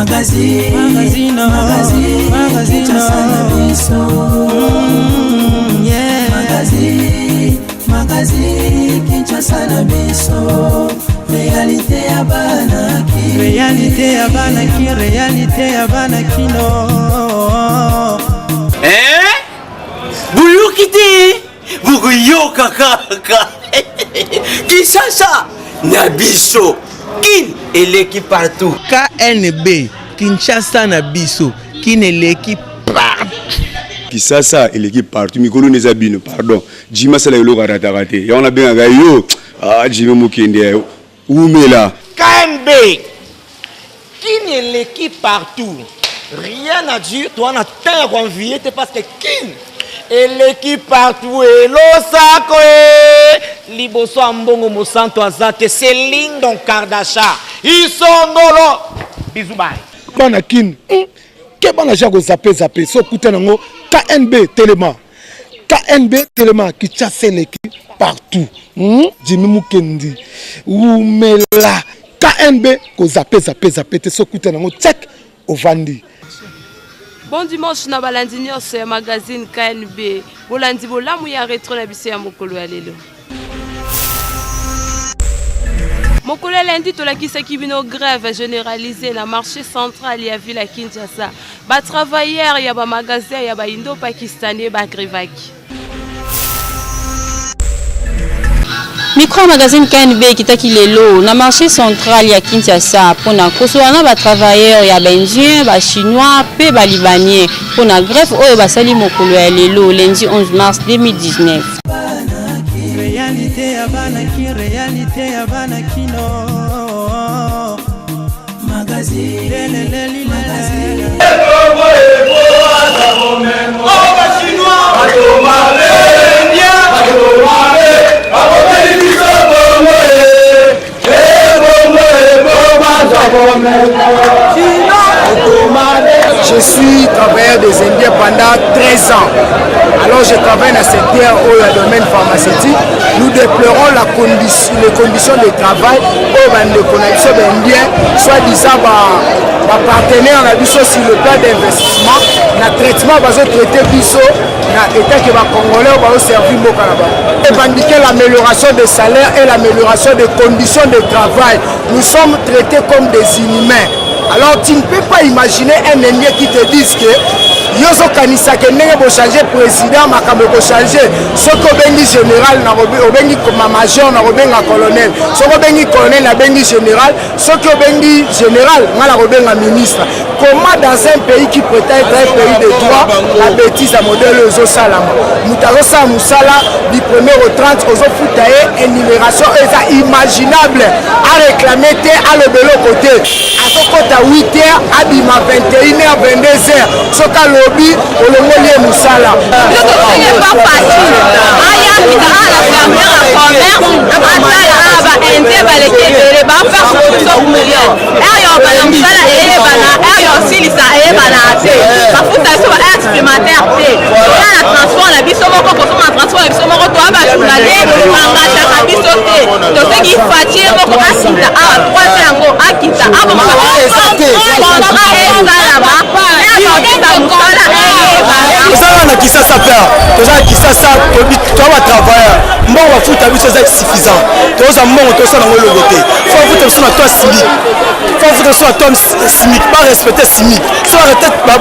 Magazine Kinshasa na biso. Réalité ya banaki. Réalité ya banaki. Réalité ya banaki no. Buyukite. Buguyoka kaka. Kinshasa na biso. Kin eleki partout. KNB Kinshasa na biso. Kin eleki partout. Kinshasa eleki partout. Mikolo nezabino pardon. Jima sala yolo raté. Ya on a bien yo. Ah Jima mukende. Oumela. KNB. Kin eleki partout. Rien à dire. Toi on a tant à convier parce que Kin eleki partout et l'osako liboso ambongo mosanto azate Céline Don Kardashian isongolo bisous bye bana Kin ke bana jago zappé so kutanango KNB Telema qui chasse l'équipe partout Jimmy Mukendi Oumela KNB ko zappé te so kutanango check ovandi. Bon dimanche na balandi nyonso ya magazine KNB. Bolandi bolamu ya retro na biso ya mokolo ya lelo. Mokolo ya lundi tolakisaki bino grève généralisée na marché central ya ville ya Kinshasa. Ba travailleurs ya ba magasin ya ba indo pakistanais ba grevaki. Micro magazine KNB kitaki lelo na marché central ya Kinshasa pona kosoana ba travailleurs ya Indien, ba chinois pe ba libanais pona grève oyo basali mokolo ya lelo lundi 11 mars 2019. Réalité ya banaki, réalité ya banaki no. Magazine Je suis travailleur des Indiens pendant 13 ans. Alors je travaille dans le secteur au domaine pharmaceutique. Nous déplorons les conditions de travail au connexion indien, soit-disant partenaires sur le plan d'investissement, le traitement va traiter biso, état que les Congolais va servir au Canada. Revendiquer l'amélioration des salaires et l'amélioration des conditions de travail. Nous sommes traités comme des inhumains. Alors tu ne peux pas imaginer un Indien qui te dise que Yoso Kanisa que n'est pas changer président, makambo ko changer. Soko bengi général na obengi comme major na obenga colonel. Soko bengi colonel na bengi général. Soko bengi général na obenga ministre. Comment dans un pays qui prétend être un pays de droit, la bêtise à modèle Ozo Salama. Moutaro Sa Moussala du 1er au 30 Ozo Foutaye énumération est imaginable à réclamer à le belo côté. À Sokota 8h à Bima 21h 22h. Soka lobby au Lomolier Moussala. na Kinshasa père, toza Kinshasa to va travailler. Mbongo wa futa biso c'est suffisant. Toza mbongo to sana ngolo gote. Faut futa biso na toi simique. Faut futa biso na toi simique, pas respecter simique. So arrêter ba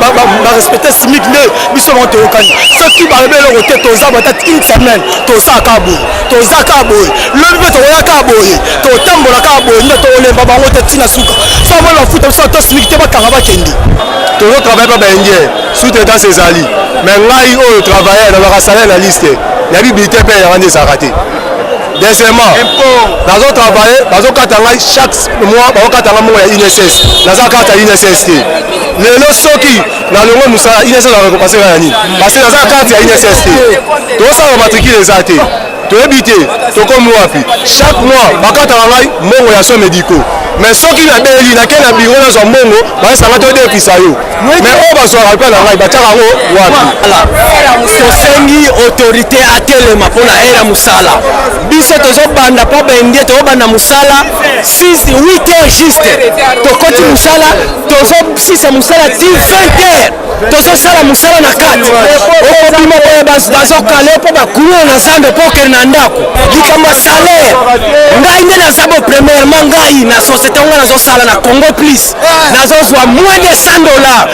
respecter simique ne biso monte okani. So ki ba rebelo gote toza batati une semaine, toza kabo. Toza kabo. Le biso to ya kabo. To tambola kabo, ne to lemba bango te tina suka. So mo la futa biso to simique te ba karaba kendi. To travaille pas ba indien, sous-traitant ses alliés. Mais ngai o travailler dans la salaire la liste la bibilité paye avant des arrêtés. Deuxièmement, dans un travail, dans un cas chaque mois, dans un cas de INSS, dans un cas de INSS. Les lots qui dans le monde ça INSS va récompenser Rani. Parce que dans un cas de INSS, tout ça va matriculer les arrêtés. Tu habites, tu comme moi chaque mois, dans un cas de mon réaction médicaux. mais soki na beli na kena biro na zo mongo ba sanga to de pisayo mais o ba so rappel na ngai ba taka ngo wapi tosengi autorité atelema mpona era musala biso tozobanda mpo bendie tozobanda musala 8 heures juste tokoti musala tozosisa musala ti 20 heures tozosala musala na kati okobima boye bazokale mpo bakulu na nzambe mpo okende na ndako likambo ya salaire ngai nde naza bo premièrement ngai na société ngo nazosala na Congo plus nazozwa moins de $100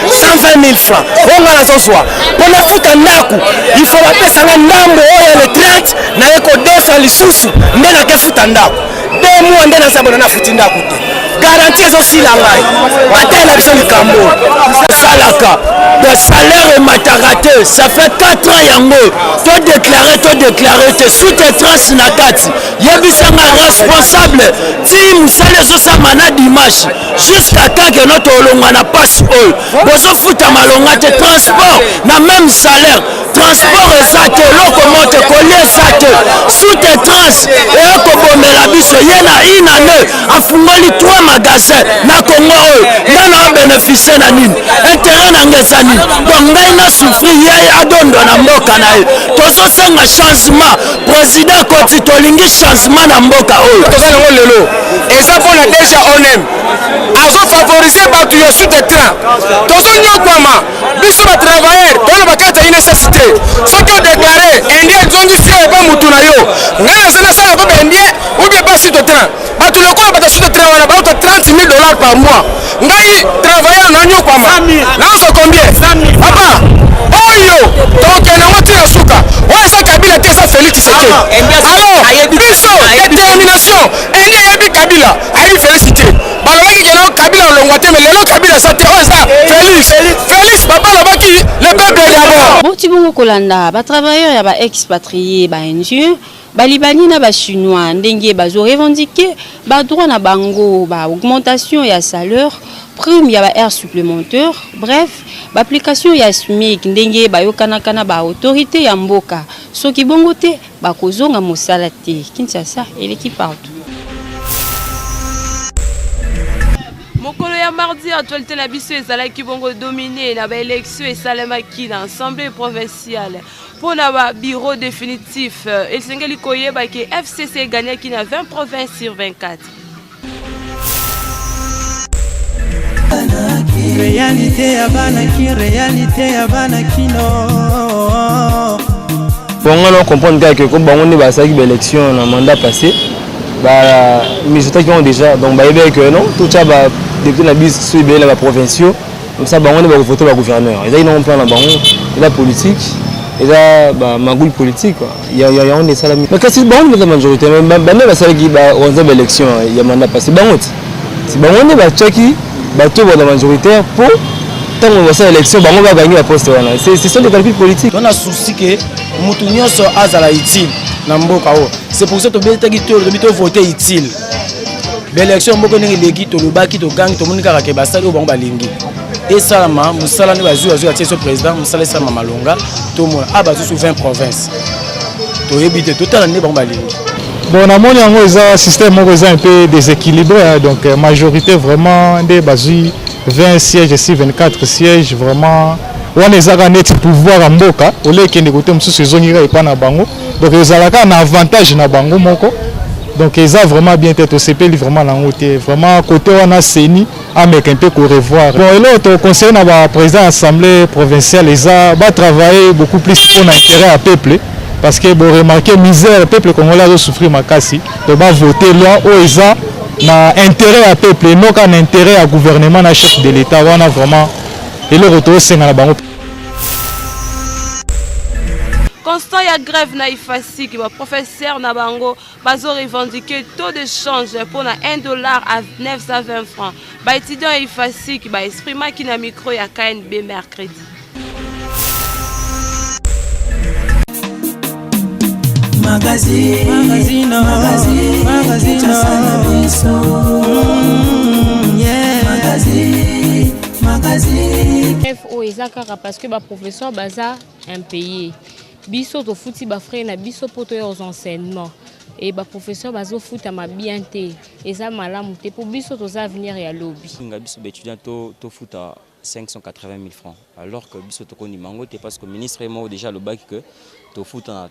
120 000 francs onga nazozwa mpo nafuta ndako ifo bapesanga ndambo oyo retraite naye kodefa lisusu nde nakefuta ndako 2 mois nde naza bona nafuti ndako te garantie ezosila ngai batala biso likambo salaka de salaire emataka te ça fait 4 ans yango todeklare te sous-traitance na kati yebisanga responsable ti mosala ezosama na dimanche jusqu'à temps ke no tolongwa na pasi oyo bozofuta malonga te transport na même salaire transport eza te eloko mote kolia eza te sous-traitance eyokobomela biso ye na inane afungoli 3 magasin na Congo oyo nga na obénéficie na nini intérêt na nga eza nini donc ngai na souffri ye adondo na mboka na ye tozosenga changement président koti tolingi changement na mboka oyo toza nango lelo eza mpona déjà onem azofavorize bato ya sous-traitant tozonyokwama biso batravailleur tona bakati ya inécessité soki odeklare indien ezongisi yo epa mutu na yo ngai naza nasala ko baindien ubie ba sous-traitant bato lokola bata sous-traitant wana bauta $30 000 par mois ngai travailleur nanyokwama nazo combien papa oyo tokende ngo tina suka oyo eza kabila te eza Félix Tshisekedi alors biso détermination indien yebi kabila ayebi Félix te balobaki kena kabila olongwa te mais lelo kabila eza te oyo eza Félix papa alobaki le peuple d'abord boti bongo kolanda batravailleur ya baexpatrié baindien balibani na bachinois ndenge bazorevendiquer badroit na bango baaugmentation ya salaire prime ya baheure supplémentaire bref baapplication ya SMIC ndenge bayokanaka na baautorité ya mboka soki bongo te bakozonga mosala te Kinshasa eleki partout. mokolo ya mardi actualité na biso ezalaki bongo dominé na baélection esalemaki na assemblée provinciale pour na bureau définitif esengeli koyeba ke FCC eganiaki na 20 provinces sur 24. Réalité ya banaki, réalité ya banakino. Bon, on comprend que comme on est passé à l'élection dans le mandat passé, bah mais je qui ont déjà donc bah il que non tout ça bah depuis la bise sur les provinciaux comme ça bah on est voter le gouverneur et là ils ont un plan là bah on la politique et là bah magouille politique quoi il y a on est ça la mais quand c'est bon la majorité même bah ça qui bah on a l'élection il y a mandat passé bah c'est bah on est bah tchaki bah tout la majoritaire pour tant on va faire l'élection bah on va gagner la poste voilà c'est ça le calcul politique on a souci que mutu nyonso azala utile na mboka o c'est pour ça to betaki to voter utile l'élection mboko ndenge leki to lobaki to gangi to monika ka ke basali o bango balingi et salama musala ne bazu azu atie so président musala salama malonga to mona abazu sur 20 provinces to yebite total ne bango balingi. Bon, na moni yango eza système moko eza un peu déséquilibré donc majorité vraiment des bazu 20 sièges ici 24 sièges vraiment on est à net pouvoir en mboka au lieu que côté mususu ezongira epa na bango donc ezalaka na avantage na bango moko donc ils ont vraiment bien tête au CP vraiment la route vraiment côté on a seni avec un peu qu'on revoir bon et l'autre concernant la président assemblée provinciale ils ont travaillé beaucoup plus pour l'intérêt à peuple parce que bon remarquer misère peuple congolais a souffrir makasi donc va voter là où ils ont na intérêt à peuple non qu'un intérêt à gouvernement na chef de l'état on a vraiment et le retour c'est dans la banque. Constant ya grève na ifasi ki ba professeur na bango bazo revendiquer taux de change pour na $1 à 920 francs. Ba étudiant ifasi ki ba exprima ki na micro ya KNB mercredi. Magazine. FO ezakaka parce que ba professeur baza impayé. Biso to fouti ba frère na biso poto aux enseignements. et ba professeur bazo futa ma bien te eza malamu te pour biso toza avenir ya lobby nga biso ba étudiant to futa 580 000 francs alors que biso tokoni mango te parce que ministre est mort déjà le bac que to futa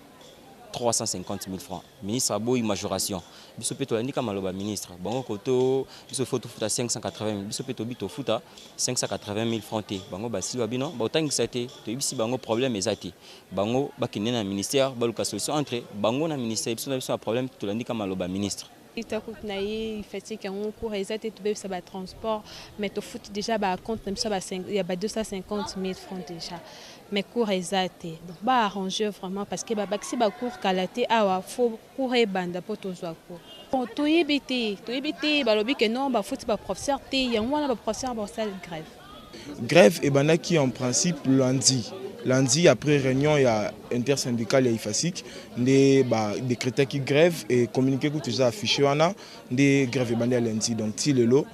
350 000 francs. Ministre a beau majoration. Biso peto andika maloba ministre. Bango koto biso faut futa 580 000. Biso peto bito futa 580 000 francs te. Bango basi wabino ba otangi sate. To bisi bango problème ezati. Bango bakine na ministère baluka solution entre bango na ministère biso na biso a problème to andika maloba ministre. Il fait que on court exact tout ça va transport mais au foot déjà bah compte même ça il y a 250 000 francs déjà mais court exact donc bah arranger vraiment parce que bah si bah court kalaté ah faut courir bande pour tous voir court to yebité bah lobby que non bah foot bah professeur té y a moi là professeur bah ça grève et bana qui en principe lundi après réunion il y a intersyndical il y a IFASIC des décréter qui grève et communiquer que déjà affiché wana des grève et bana lundi donc si le lot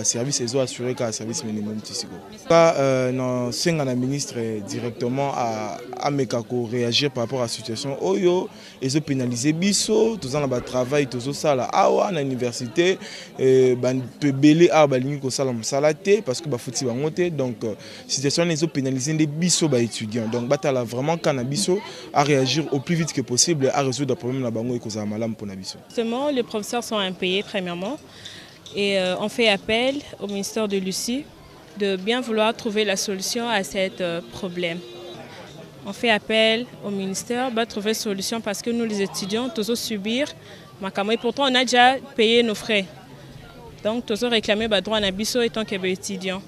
service est assuré qu'un service minimum tisigo pas non senga na ministre directement à mekako réagir par rapport à la situation oyo et se pénaliser biso tous en travail tous ça là awa na université peut belé a balingi ko sala msalate parce que fouti ba monter donc situation les pénaliser des biso étudiants donc batala vraiment cannabiso à réagir au plus vite que possible à résoudre le problème la bango et ko za malam pour na biso. Justement les professeurs sont impayés premièrement. Et on fait appel au ministère de Lucie de bien vouloir trouver la solution à ce problème. On fait appel au ministère de trouver une solution parce que nous les étudiants, tous subir et pourtant on a déjà payé nos frais. Donc tous réclamer le droit à Nabiso étant qu'étudiant.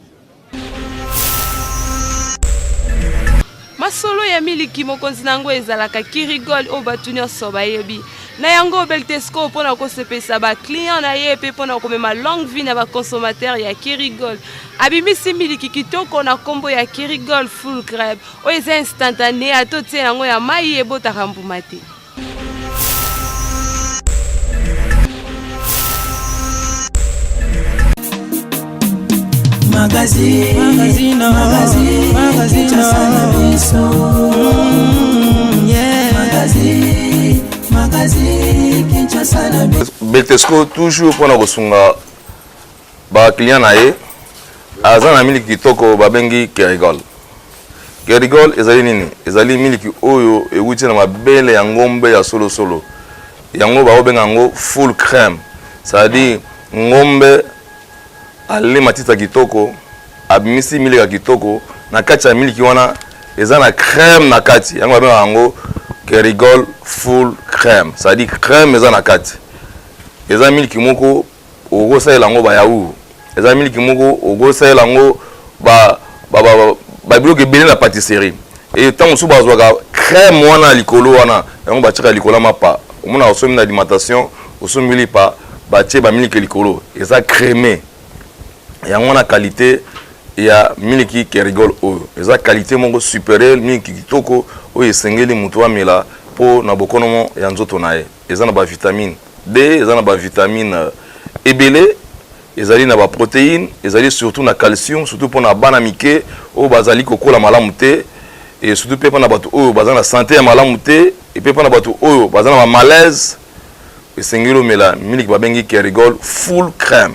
Masolo ya miliki mokonzi nango ezalaka ki rigole o batunya soba yebi. Na yango Beltesco pona ko sepesa ba client na ye pe pona ko mema longue vie na ba consommateur ya Kirigol. Abimisi miliki kitoko na kombo ya Kirigol full crab. O eza instantané atoti yango ya mai ebota kambumate. Magazine Beltesco toujours pour na kosunga ba client na ye azana miliki kitoko babengi Kirigol. Kirigol ezali nini? Ezali miliki oyo ewuti na mabele ya ngombe ya solo solo. Yango ba obenga ngo full crème. C'est-à-dire ngombe ale matita kitoko abimisi miliki kitoko na kati ya miliki wana ezana crème na kati. Yango babenga ngo Kirigol full crème, c'est-à-dire crème eza na kati. Eza miliki moko okosalela ngo ba yaourt. Eza miliki moko okosalela ngo ba biloko ebele na pâtisserie. Et tant mosusu bazwaka crème wana likolo wana yango batika likolo mapa. Omona osomi na alimentation, osomi lipa batie ba miliki likolo. Eza crémé. Yango na qualité ya miliki Kirigol oyo. Eza qualité moko supérieure miliki kitoko oyo esengeli mutu amela po na bokonomo ya nzoto na ye. Eza na ba vitamine D, eza na ba vitamine ebele, ezali na ba protéines, ezali surtout na calcium, surtout pour na bana mike oyo bazali kokola malamu te et surtout pe na bato oyo bazana santé ya malamu te et pe na bato oyo bazana ba malaise esengeli omela miliki babengi Kirigol full crème.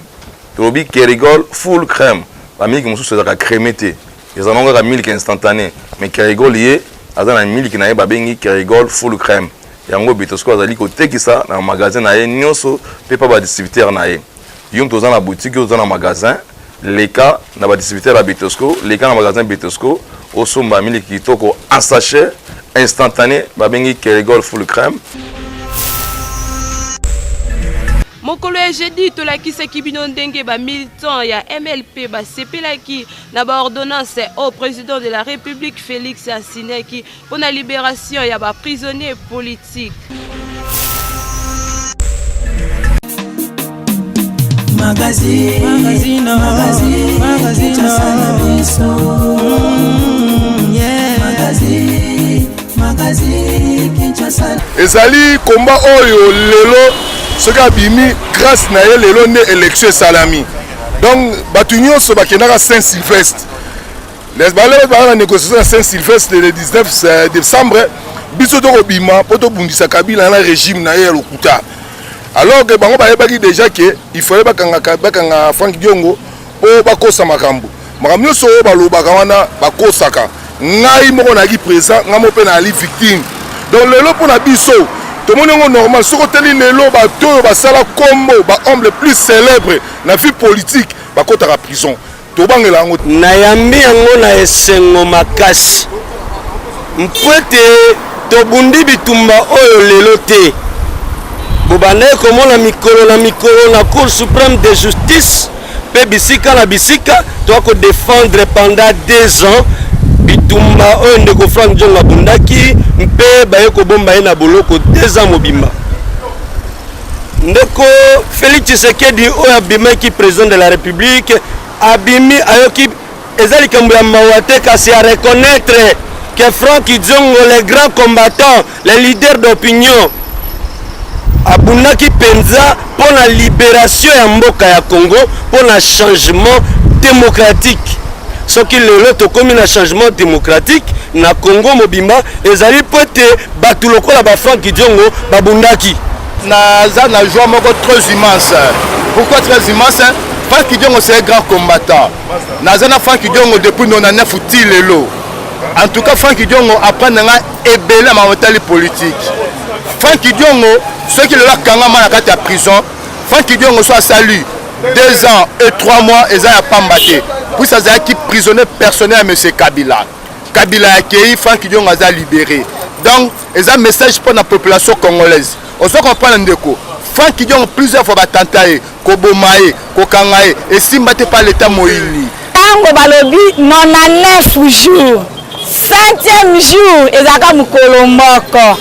Tobi Kirigol full crème. La miliki mosusu ezaka crémé te. Ezana ngaka miliki instantané mais Kirigol ye azana miliki na ye babengi Kirigol full crème. Yango Beltesco azali kotekisa na magasin na ye nyonso pe pa ba distributeur na ye. Yom toza na boutique, toza na magasin, leka na ba distributeur ya Beltesco, leka na magasin Beltesco, osomba miliki kitoko en sachet instantané babengi Kirigol full crème. Mokolo ya jeudi tolakisa kibino ndenge ba militant ya MLP ba sepelaki na ba ordonnance au président de la République Félix Ansineki pour la libération ya ba prisonniers politiques. ezali komba oyo lelo soki abimi grâce na ye lelo nde élection esalami donc bato nyonso bakendaka Saint-Sylvestre balé na négociation ya Saint-Sylvestre le 19 décembre biso to bima poto bundisa Kabila na régime na ye lokuta. Alors que bango bayebaki déjà que il fallait bakanga Frank Diongo po bakosa makambo. Makambo so balobaka wana bakosaka. Ngai moko na ki présent ngamo pe na ali victime. Donc lelo pour na biso tout le monde normal ce côté lelo ba to ba sala combo ba homme le plus célèbre na vie politique ba kota la prison. To bangela ngo na yambi yango na esengo makasi. Mpwete to bundi bitumba oyo lelo te. Bobane komona mikolo na Cour suprême de justice pe bisika na bisika to ko défendre pendant 2 ans bitumba oyo ndeko Frank Diongo abundaki mpe baye ko bomba na boloko 2 ans mobimba. Ndeko Félix Tshisekedi oyo abimaki président de la République abimi ayoki ezali kambo ya mawate kasi à reconnaître que Frank Diongo les grands combattants, les leaders d'opinion abunaki penza pour la libération ya mboka ya Congo, pour le changement démocratique. Ce qui le tokomi na changement démocratique na Congo mobimba ezali pote batu lokola ba Frank Diongo babundaki na joie moko très immense. Pourquoi très immense? Frank Diongo c'est un grand combattant. Nazana Frank Diongo depuis 99 lelo. En tout cas Frank Diongo apprend nga ebele ma mentalité politique. Frank Diongo ceux qui le la kangama na kati ya prison, Frank Diongo soit salut 2 ans et 3 mois et ça a pas mbatté. Puis ça a qui prisonnier personnel à monsieur Kabila. Kabila a accueilli Frank Diongo a libéré. Donc ils ont un message pour la population congolaise. On se comprend ndeko. Frank Diongo plusieurs fois batantaye, ko bomaye, ko kangaye et si mbaté pas l'état moyini. Tango balobi 99 jours. 100e jour ezaka mukolo moko.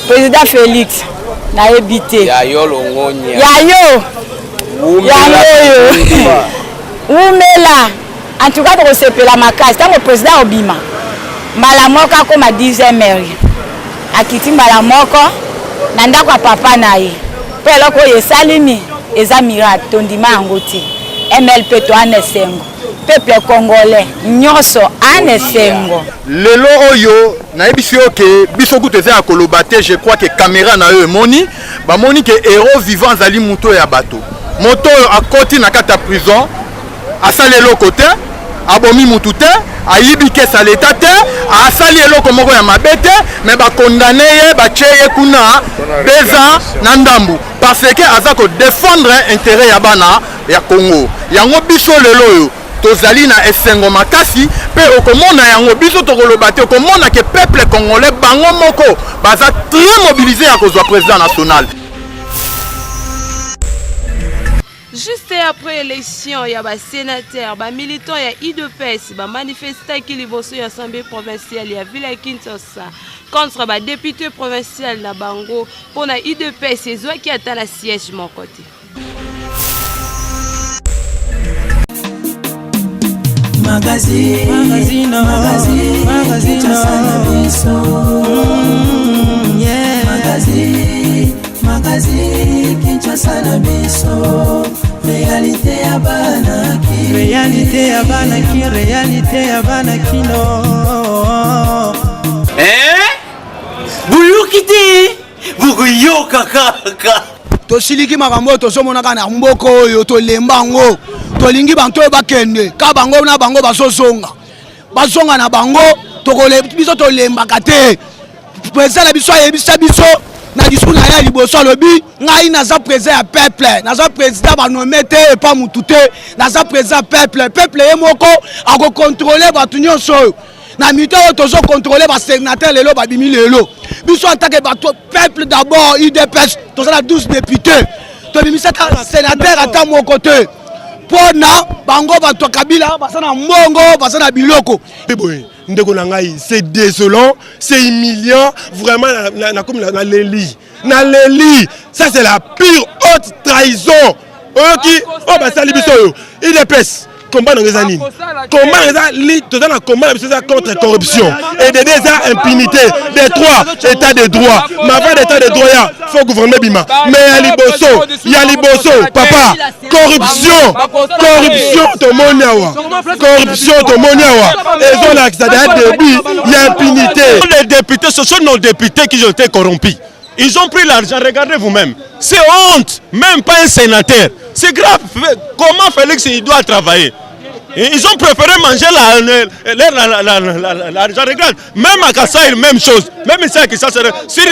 Président Félix na ebité. Ya yo longonya. Ya yo. Umela. En tout cas de sepela makasi tango président obima. Mbala moko ko ma 10e heure. Akiti mbala moko na ndako ya papa na ye. Pe eloko yesalimi eza miracle tondima yango te. MLP to anesengo. Peuple congolais nyonso anesengo. Lelo oyo na ebisi oke biso kuteze ya kolobate je crois que caméra na yo moni ba moni que héros vivant zali moto ya bato. Moto akoti na kata prison asali eloko te abomi mutu te ayibi kesa leta te asali eloko moko ya mabe te mais ba condamné ye ba cheye kuna 2 ans na ndambu parce que aza ko défendre intérêt ya bana ya Congo. Yango biso lelo oyo tozali na esengo makasi pe okomona yango biso tokoloba te okomona ke peuple congolais bango moko baza très mobilisé à cause du président national. Juste après l'élection, il y a des sénateurs, des militants, il y a IDPS, des manifestants qui vont sur l'Assemblée provinciale, il y a Villa Kinshasa, contre les députés provinciaux de Bango, pour les IDPS, c'est eux qui attendent le siège de mon côté. Magazine, Kinshasa na biso. Réalité ya banaki, réalité ya banaki, réalité ya banakino. Buyuki te, bukuyoka kaka. Tosiliki makambo tozomonaka na mboko oyo tolembango. Tolingi banto bakende, ka bango na bango basozonga. Bazonga na bango, tokole biso tolembaka te. Président la biso yebisa biso na discours na ya liboso lobi ngai naza président ya peuple naza président ba nommé te et pas mutu te naza président peuple ye moko ako contrôler batu nyonso na mito tozo contrôler ba sénateur lelo ba bimi lelo biso attaquer bato peuple d'abord IDPS toza na 12 députés to bimisa sénateur ata moko te pona bango bato Kabila basana mbongo basana biloko ndeko na ngai c'est désolant, c'est humiliant vraiment comme la Léli. Na Léli, ça c'est la pure haute trahison. Qui bah sali biso yo. IDPS combat dans les années. Combat dans combat contre la corruption et des impunité des trois états de droit. Mais avant l'état de droit, il faut gouverner Bima. Mais il y a Liboso, papa, corruption, tout le monde corruption, tout le monde et là, il y a impunité. Les députés, ce sont nos députés qui ont été corrompus. Ils ont pris l'argent, regardez vous-même. C'est honte, même pas un sénateur. C'est grave. Comment Félix il doit travailler? Ils ont préféré manger l'argent. Regarde, même à Kassaï, même chose. Même ici à Kissa, sur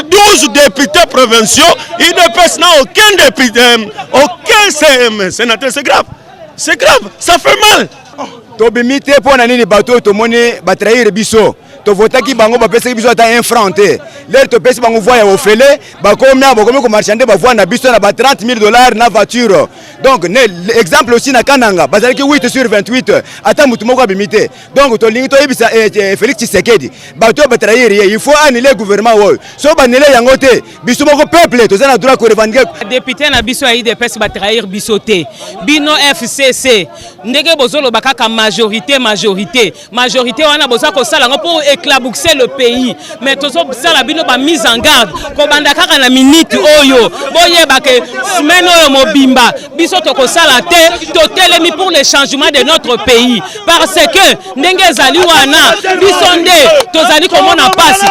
12 députés provinciaux, IDPS n'a aucun député, aucun sénateur. C'est grave. C'est grave, ça fait mal. Tobimite pour nani bateau to moni batraire biso. To votaki bango ba pesa biso ata 1 franc te. L'air to pesa bango voya ofele, ba komia ba ko marchander ba voya na biso na ba $30,000 na voiture. Donc exemple aussi na Kananga, bazalaki 8 sur 28 ata mutu moko abimite. Donc to lingi to ibisa Félix Tshisekedi. Bateau batraire il faut annuler le gouvernement wo. So ba annuler yango te. Biso moko peuple to zana droit ko revendiquer. Député na biso ayi de pesa batraire biso te. Bino FCC ndenge bozolo bakaka majorité wana boza ko sala pour éclabousser le pays mais tozo sala bino ba mise en garde ko banda kaka na minute oyo boye ba ke semaine oyo mobimba biso to ko sala te to telemi pour le changement de notre pays parce que ndenge ezali wana biso nde tozali komona pasi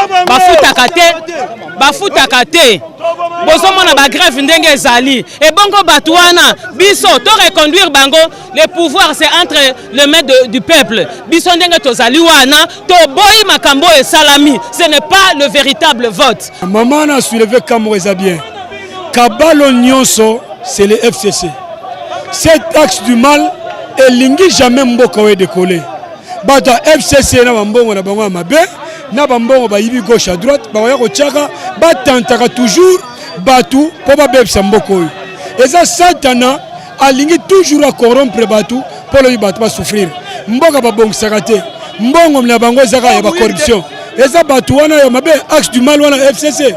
bafutaka te bozomona ba grève ndenge ezali et bongo batouana biso to reconduire bango le pouvoir c'est entre les mains du peuple biso ndenge tozali wana to boyi makambo et salami ce n'est pas le véritable vote. Maman a soulevé Kamoreza bien Kabalo Nyonso c'est le FCC. Cet axe du mal elingi jamais mboka we décoller bata FCC na bambongo na bango mabe na bambongo ba yibi gauche à droite ba ya ko tchaka ba tantaka toujours batu po ba bebsa mboko oyo eza satana alingi toujours à corrompre batu pour le batu ba souffrir mboka ba bongisa te mbongo mla bango ezaka ya ba corruption eza batu wana ya mabe axe du mal wana FCC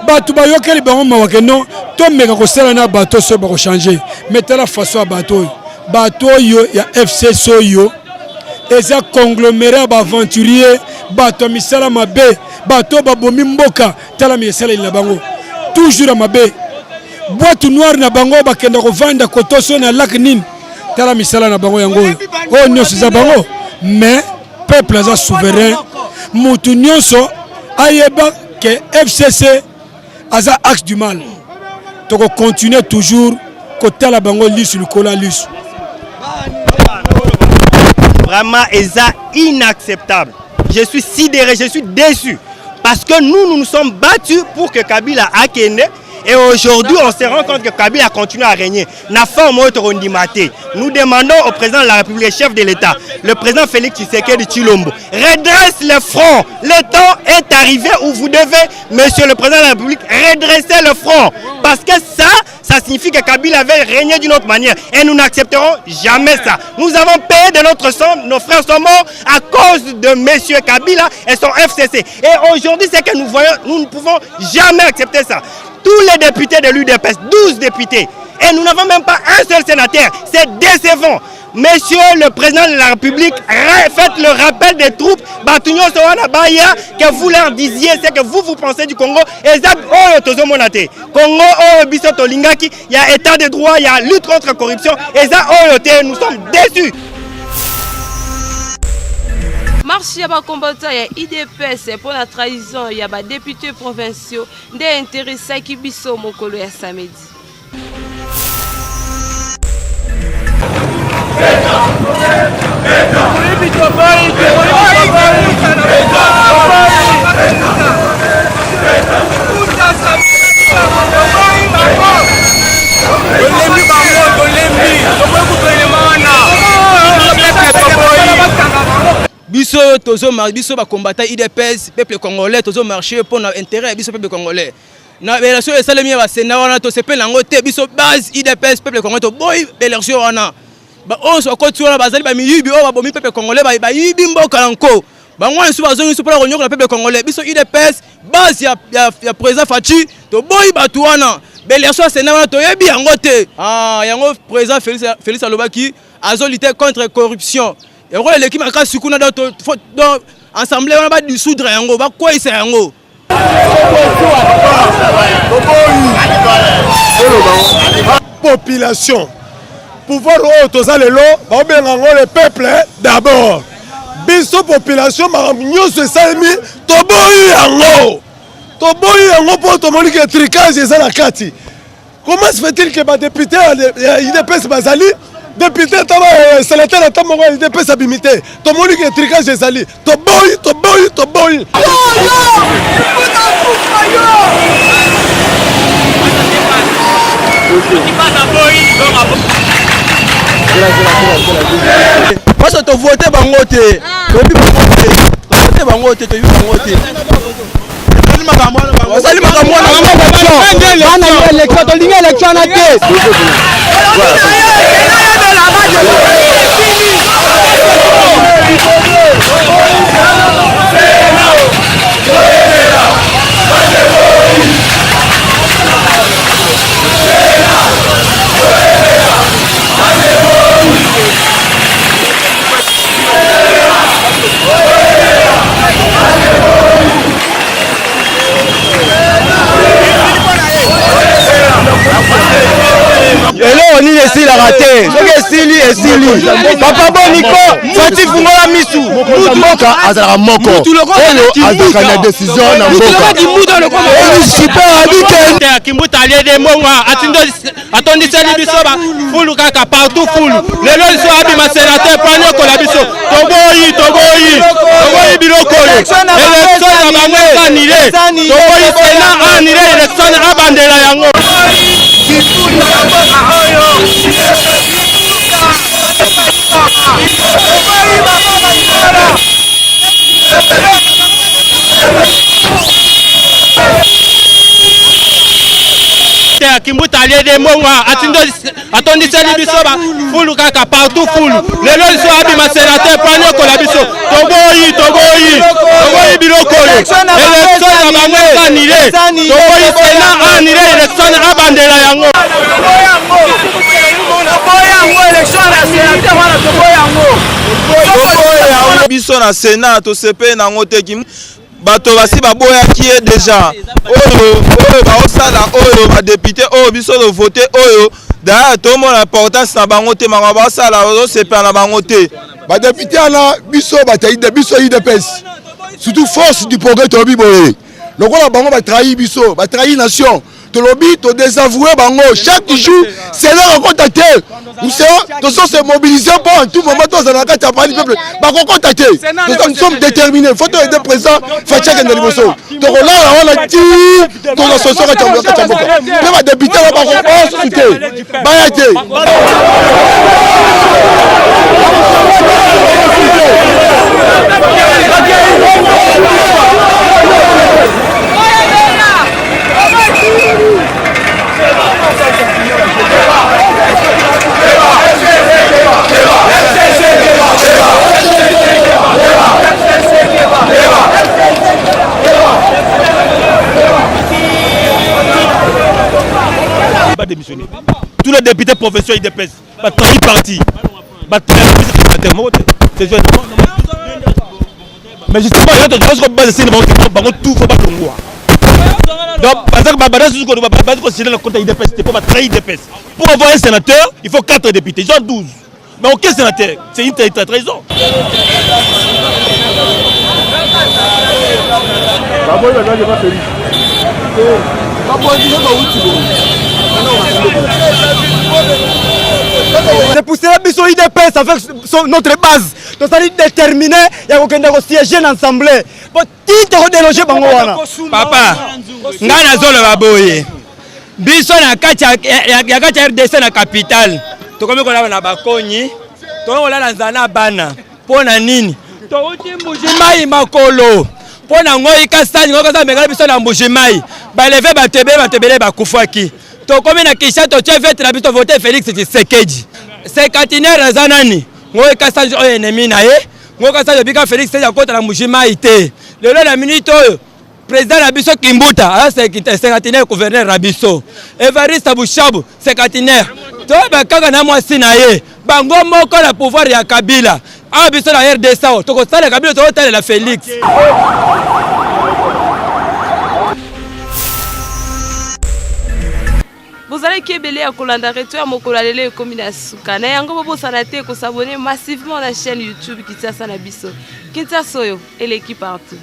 batu ba yokeli bango mawake non to meka ko sala na batu so ba ko changer mettre la façon batu yo ya FCC yo eza congloméré ba aventurier batu misala mabe batu ba bomi mboka tala misala ila bango toujours à mabe boîte noire na bango ba kenda ko vanda kotoso na lac nin tala misala na bango yango o nyonso za bango mais peuple est souverain mutu nyonso ayeba que FCC aza axe du mal to continuer toujours côté la bango lisu lukola lisu. Vraiment eza inacceptable. Je suis sidéré, je suis déçu parce que nous nous sommes battus pour que Kabila akende. Et aujourd'hui, on se rend compte que Kabila continue à régner. Nous demandons au président de la République, chef de l'État, le président Félix Tshisekedi Tshilombo, redresse le front. Le temps est arrivé où vous devez, monsieur le président de la République, redresser le front. Parce que ça signifie que Kabila avait régné d'une autre manière. Et nous n'accepterons jamais ça. Nous avons payé de notre sang, nos frères sont morts à cause de monsieur Kabila et son FCC. Et aujourd'hui, c'est que nous voyons, nous ne pouvons jamais accepter ça. Tous les députés de l'UDPS, 12 députés, et nous n'avons même pas un seul sénateur. C'est décevant. Monsieur le président de la République, faites le rappel des troupes que vous leur disiez, c'est que vous pensez du Congo. Congo, il y a état de droit, il y a lutte contre la corruption. Nous sommes déçus. Marche ya ba combattant ya IDPS pour la trahison ya ba députés provinciaux nde intéressé ki biso mokolo ya samedi. Biso ba combattant IDPS peuple congolais tozo marcher pour l'intérêt biso peuple congolais. Na relation esalemi ba sena wana to sepela ngo te biso base IDPS peuple congolais to boy élection wana. Ba on so ko tsona bazali ba miyibi o ba bomi peuple congolais ba yibi mboka lanko. Ba ngwana su bazongi su pour konyoka peuple congolais biso IDPS base ya président Fachi to boy batu wana. Élection sena wana to yebi yango te. Ah yango président Félix alobaki azo lutter contre corruption. Et rôle l'équipe a cassé kuna dans assemblée on va dissoudre yango, ba quoi c'est yango. Population. Pouvoir autoza lelo, ba bengango le peuple d'abord. Biso population maramnyoso salmi toboyi yango. Toboyi yango pour to moni que tricage eza na kati. Comment se fait-il que ba député IDPS bazali député taba sénateur tamo IDPS abimité. To moni que tricage ezali. Toboyi. Parce que tu votes bangote, tu votes bangote, tu votes Hello, ni esili raté. Esili. Papa Boniko, Fati Fungola Misu. Mboka azala moko. Oyo azaka na décision na mboka. Super habité. Kimbuta aliede mongwa atondisa libiso ba fulu kaka partout fulu. Lelo so abi ma sénateur pano ko la biso. Togoyi biloko. Élection ya bango anile. Togoyi sena anile élection abandela yango. Kimbuta aliede mongwa atondisa libiso ba fulu kaka partout fulu. Lelo so abi ma sénateur pano ko la biso. Togoyi biloko. Élection ya bango anile. Togoyi sena anile élection abandela yango. Biso na Sénat to sepe na ngoteki bato basi baboyaki déjà oyo baosala oyo ba député oyo biso to voter oyo da to mona importance na bango te mama basala ozo sepe na bango te ba député ana biso bataide biso IDPS surtout force du progrès to biboye lokola bango ba trahir biso ba trahir nation to lobby to désavouer bango chaque jour c'est leur contacter nous se mobiliser pour en tout moment tous dans la carte du peuple ba contacter nous sommes déterminés faut être présent faire check en liboso to là on a dit to la solution ka tamboka mais ba député ba ko souté ba yate tous les députés professionnels IDPS, trahi parti, mais justement, il y a d'autres bases de tout faut pas donc, parce que considérer le compte IDPS, c'est pour trahir IDPS. Pour avoir un sénateur, il faut 4 députés, genre 12. Mais aucun sénateur, c'est une trahison. C'est pour cela que nous IDPS avec notre base. Nous sommes déterminés à siéger ensemble. Papa, nous avons biso na kati ya RDC na capitale. Tokomi kolala na bakonyi, tokomi kolala nzana bana. Pona nini? Touti mbujimai makolo. Pona ngoi kasani ngoi kasani mengala biso na mbujimai. Baleve batebele bakufaki. Tokomi na kisha to chefete na biso voter Félix Tshisekedi. Sekatinaire azanani. Ngoi kasani o ennemi na ye. Ngoi kasani bika Félix Tshisekedi akota na mbujimai te. Lelo na minute oyo président Rabiso Kimbuta, c'est gouverneur Rabiso. Evariste Bouchabou, c'est Katiner. Tu vois, quand on a moi sinaye, bango moko la pouvoir ya Kabila a biso na RDC toko sala Kabila to tala la Félix. Vous allez kebele ya kolanda retour ya mokolo lele ekomi na suka na yango bobo sanate ko s'abonner massivement à la chaîne YouTube Kinshasa na biso. Kinshasa yo et l'équipe partout.